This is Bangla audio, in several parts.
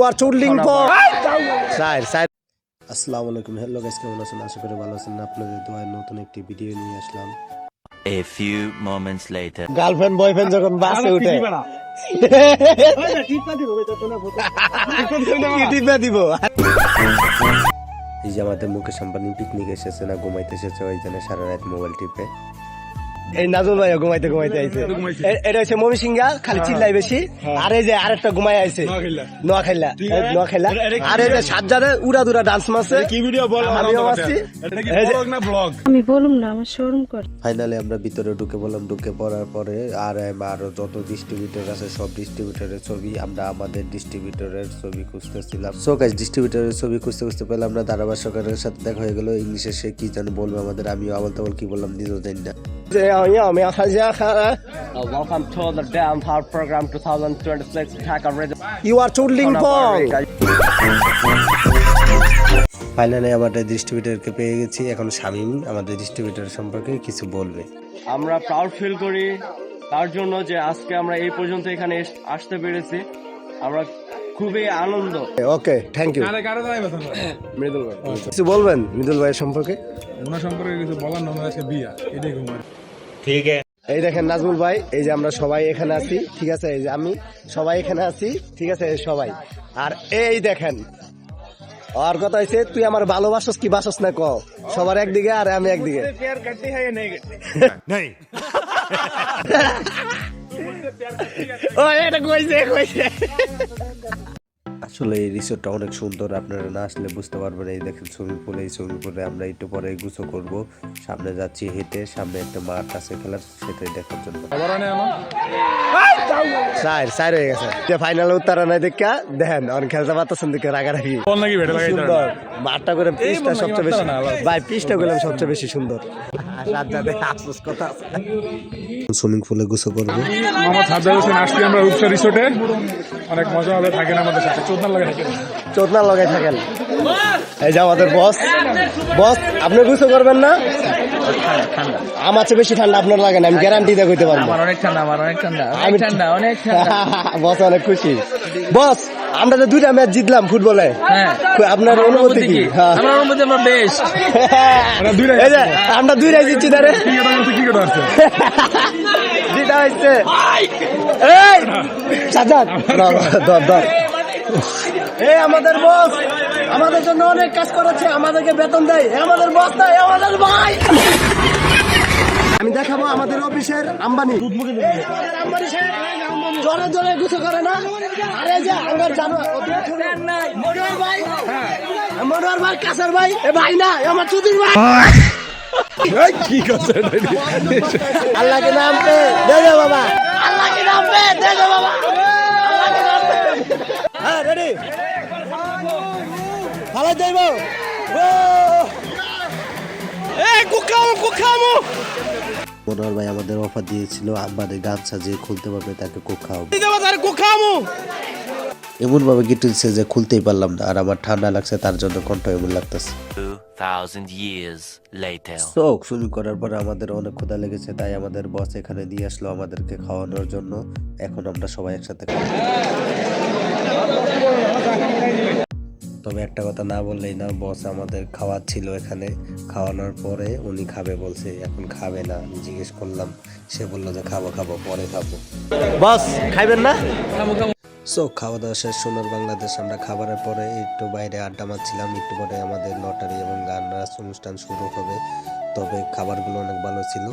are chudling for side. আসসালামু আলাইকুম, হ্যালো গাইস, কেমন আছেন? আশা করি ভালো আছেন। আপনাদের দোয়ায় নতুন একটি ভিডিও নিয়ে আসলাম। A few moments later. Girlfriend boyfriend যখন বাসে উঠে এই যে আমাদের মুকেশ আম্বানি পিকনিক এসেছে না ঘুমাইতে এসেছে, ওই জন্য সারা রাত মোবাইল টিপে। এই নাজুল ভাই ঘুমাইতে আইছে। এটা হচ্ছে মমি সিংহা, খালি চিল্লাই বেশি। আর এই যে আরেকটা ঘুমাই আইছে নোয়াখাইলা। আর এই যে সাজ্জাদে উড়া দুরা ডান্স মারছে। কি ভিডিও বল? আমিও মারছি। এটা কি ব্লগ না ব্লগ? আমি বলুম না, আমার শরম করে। ফাইনালি আমরা ভিতরে ঢুকে বললাম, ঢুকে পড়ার পরে আরো যত ডিস্ট্রিবিউটর আছে সব ডিস্ট্রিবিউটরের ছবি, আমরা আমাদের ডিস্ট্রিবিউটরের ছবি খুঁজতেছিলাম। সো গাইস, ডিস্ট্রিবিউটরের ছবি খুঁজতে পেলাম না। ধারাবাহিক সরকারের সাথে দেখা হয়ে গেল। ইংলিশে সে কি জানি বলবে আমাদের, আমিও আবল তাবল কি বললাম নিজেও জানি না। Welcome to the Damn Hard Program 2026 Dhaka Region. You are chudling pong. Finally আমাদের ডিস্ট্রিবিউটরকে পেয়ে গেছি। এখন শামীম আমাদের ডিস্ট্রিবিউটর সম্পর্কে কিছু বলবে। আমরা প্রাউড ফিল করি তার জন্য যে আজকে আমরা এই পর্যন্ত এখানে আসতে পেরেছি। আমরা খুবই আনন্দ। ওকে, থ্যাংক ইউ। মৃদুল ভাই কিছু বলবেন মৃদুল ভাইয়ের সম্পর্কে? ওনার সম্পর্কে কিছু বলার না, আজকে বিয়া, এটাই ঘুমায়। ঠিক আছে, এই দেখেন নাজমুল ভাই, এই যে আমরা সবাই এখানে আছি, ঠিক আছে? এই যে আমি সবাই এখানে আছি, ঠিক আছে? সবাই। আর এই দেখেন আর কথা হয়েছে, তুই আমার ভালোবাসস কি বাসস না ক? সবার একদিকে আর আমি একদিকে। আসলে এই রিসোর্টটা অনেক সুন্দর, আপনারা না আসলে বুঝতে পারবেন। এই দেখেন সুইমিং পুল, এই সুইমিং পুলে আমরা একটু পরে গোসল করব। সামনে যাচ্ছি হেঁটে, সামনে একটা মাঠ আছে খেলার, সেটাই দেখার জন্য। সাইর হয়ে গেছে ফাইনাল উত্তরা নাই দেখা দেখেন অনেক খেলতে পারতেছেন দেখে রাগারাগি। সুন্দর মাঠটা করে পিচটা সবচেয়ে বেশি ভাই, পিচটা করলাম সবচেয়ে বেশি সুন্দর। সুইমিং পুলে গোসল করবো। মোহাম্মদ সাজ্জাদ হোসেন, আজকে আমরা রূপসা রিসোর্টে, অনেক মজা হবে। থাকেন আমাদের সাথে, চোদনা লাগাই থাকেন। এই যে আমাদের বস, আপনি গোসল করবেন না? আমার চেয়ে বেশি ঠান্ডা আপনার লাগে না, আমি গ্যারান্টি দিয়ে কইতে পারবো। অনেক ঠান্ডা। বস অনেক খুশি। বস, আমরা তো 2টা ম্যাচ জিতলাম ফুটবলে, আপনার অনুভূতি কি? আমার অনুভূতি আমার বেস্ট। এই যে আমরা 2টাই জিতছি তারে। যেটা হচ্ছে এই সাজ্জাদ ধর এই আমাদের বস আমাদের জন্য অনেক কাজ করেছে, আমাদেরকে বেতন দেয়। আমাদের বস নাই, আমাদের ভাই। আমি দেখাবো আমাদের অফিসের আম্বানি জোরে জোরে গুছো করে না। আরে যে আমার জানো মনোয়ার ভাই কাসার ভাই, এ ভাই না আমার চুদির ভাই। কি করছে? আল্লাহকে নাম পে দেখো বাবা, আল্লাহকে নাম পে দেখো বাবা, আল্লাহকে নাম পে। হ্যাঁ রেডি, ভালো যাইব। মনোহর ভাই আমাদের অফার দিয়েছিল, আমাদের গামছা যে খুলতে পারবে তাকে কোক খাওয়াবো। এমন ভাবে গিটুলছে যে খুলতেই পারলাম না, আর আমার ঠান্ডা লাগছে তার জন্য কণ্ঠ এমন লাগতেছে। 2000 years later. সুইমিং করার পরে আমাদের অনেক ক্ষুধা লেগেছে, তাই আমাদের বস এখানে দিয়ে আসলো আমাদেরকে খাওয়ানোর জন্য। এখন আমরা সবাই একসাথে খাবো। তবে একটা কথা না বললেই না, বস আমাদের খাওয়াচ্ছিল এখানে। খাওয়ানোর পরে উনি খাবে বলছে, এখন খাবে না। আমি জিজ্ঞেস করলাম, সে বললো যে খাবো পরে খাবো। বস খাইবেন না? সো খাওয়া দাওয়া শেষ, সোনার বাংলাদেশ। আমরা খাবারের পরে একটু বাইরে আড্ডা মারছিলাম। একটু পরে আমাদের লটারি এবং গান নাচ অনুষ্ঠান শুরু হবে। তবে খাবারগুলো অনেক ভালো ছিল।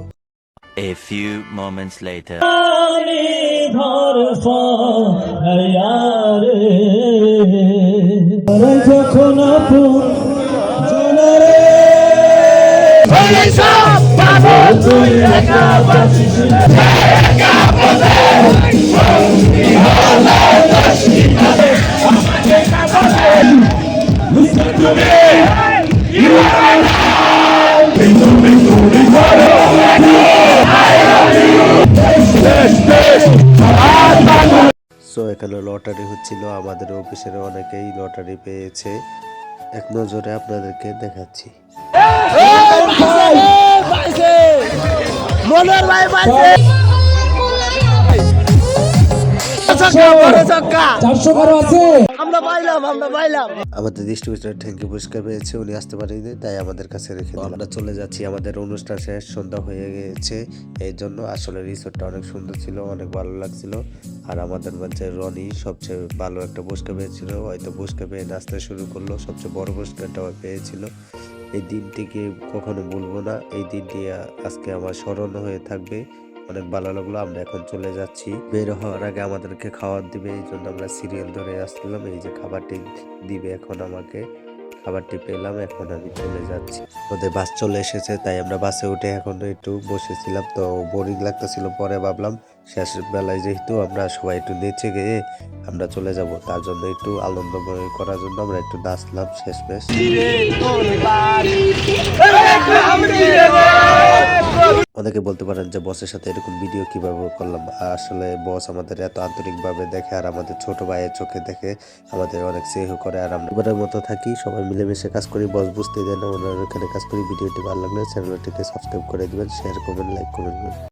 A few moments later. So এখানে লটারি হচ্ছিল, আমাদের অফিসের অনেকেই লটারি পেয়েছে। এক নজরে আপনাদেরকে দেখাচ্ছি। মনোহর ভাই পাইছে 412 আছে। আমরা পাইলাম আমাদের ডিস্ট্রিবিউটর থ্যাংক ইউ পুরস্কার পেয়েছে, উনি আসতে পারেনি তাই আমাদের কাছে রেখে দিলাম। আমরা চলে যাচ্ছি, আমাদের অনুষ্ঠান শেষ, সন্ধ্যা হয়ে গেছে। এই জন্য আসলে রিসোর্টটা অনেক সুন্দর ছিল, অনেক ভালো লাগছিল। আর আমাদের মাঝে রনি সবচেয়ে ভালো একটা পুরস্কার পেয়েছিল, হয়তো পুরস্কার পেয়ে নাচতে শুরু করলো, সবচেয়ে বড় পুরস্কারটাও পেয়েছিল। এই দিনটিকে কখনো ভুলবো না, এই দিনটি আজকে আমার স্মরণ হয়ে থাকবে। অনেক ভালো লাগলো। আমরা এখন চলে যাচ্ছি, বের হওয়ার আগে আমাদেরকে খাবার দিবে, এই জন্য আমরা সিরিয়াল ধরে আসছিলাম। এই যে খাবারটি দিবে এখন আমাকে, খাবারটি পেলাম, এখন আমি চলে যাচ্ছি। ওদের বাস চলে এসেছে তাই আমরা বাসে উঠে এখন একটু বসেছিলাম, তো বোরিং লাগতেছিল। পরে ভাবলাম শেষ বেলায় যেহেতু আমরা সবাই একটু নেচে গিয়ে আমরা চলে যাব, তার জন্য একটু আনন্দময় করার জন্য আমরা একটু নাচলাম শেষমেশ। অনেকে বলতে পারেন যে বসের সাথে এরকম ভিডিও কিভাবে করলাম। আসলে বস আমাদের এত আন্তরিকভাবে দেখে আর আমাদের ছোট ভাইয়ের চোখে দেখে আমাদের অনেক স্নেহ করে, আর আমরা এবারের মতো থাকি, সবাই মিলেমিশে কাজ করি। বস বুঝতে দেন না ওনার এখানে কাজ করি। ভিডিওটি ভালো লাগলে চ্যানেলটিকে সাবস্ক্রাইব করে দিবেন, শেয়ার করবেন, লাইক করবেন।